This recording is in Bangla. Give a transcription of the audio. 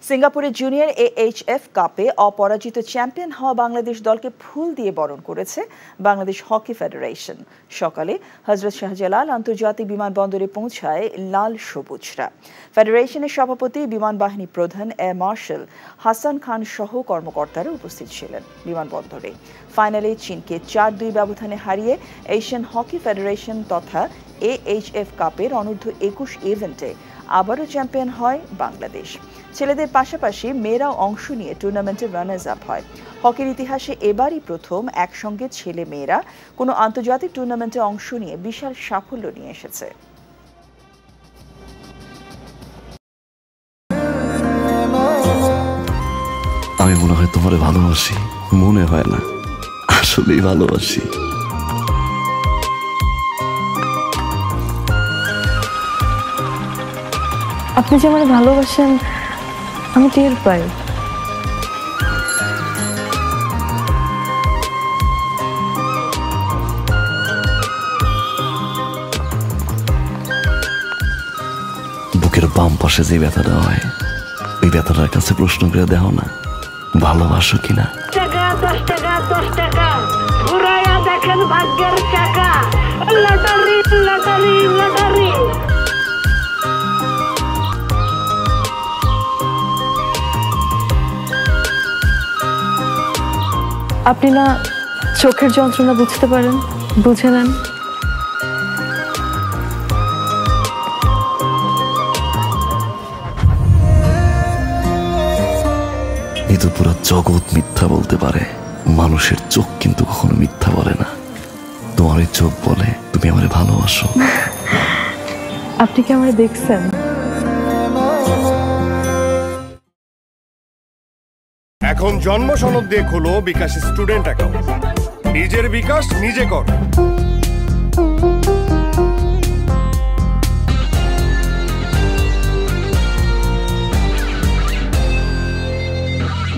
সিঙ্গাপুরে জুনিয়র AHF কাপে অপরাজিত চ্যাম্পিয়ন হওয়া বাংলাদেশ দলকে ফুল দিয়ে বরণ করেছে বাংলাদেশ হকি ফেডারেশন। সকালে হযরত শাহজালাল আন্তর্জাতিক বিমানবন্দরে পৌঁছায় লাল সবুজরা। ফেডারেশনের সভাপতি, বিমান বাহিনী প্রধান এয়ার মার্শাল হাসান খান সহ কর্মকর্তারা উপস্থিত ছিলেন বিমানবন্দরে। ফাইনালে চীনকে 4-2 ব্যবধানে হারিয়ে এশিয়ান হকি ফেডারেশন তথা AHF কাপের অনূর্ধ্ব-21 ইভেন্টে আবারও চ্যাম্পিয়ন হয় বাংলাদেশ। ছেলেদের পাশাপাশি মেয়েরাও অংশ নিয়ে টুর্নামেন্টে রানার্স আপ হয়। হকির ইতিহাসে এবারই প্রথম একসঙ্গে ছেলে মেয়েরা কোনো আন্তর্জাতিক টুর্নামেন্টে অংশ নিয়ে বিশাল সাফল্য নিয়ে এসেছে। আমি মনে হয় তোমারে ভালোবাসি, মনে হয় না, আসলেই ভালোবাসি। আপনি যে আমাকে ভালোবাসেন আমি টের পাই। বুকের বাম পাশে যে ব্যথাটা হয়, ওই ব্যথাটার কাছে প্রশ্ন করে দেখো না, ভালোবাসো কিনা। 10 টাকা 10 টাকা ঘুরাইয়া দেখেন ভাগ্যের চাকা। Lottery lottery lottery. আপনি না চোখের যন্ত্রণা বুঝতে পারেন, বুঝে নেন। এই তো পুরো জগৎ মিথ্যা বলতে পারে, মানুষের চোখ কিন্তু কখনো মিথ্যা বলে না। তোমার ওই চোখ বলে তুমি আমারে ভালোবাসো। আপনি কি আমারে দেখছেন? এখন জন্ম সনদ দিয়ে খোলো বিকাশ স্টুডেন্ট অ্যাকাউন্ট। নিজের বিকাশ নিজে কর।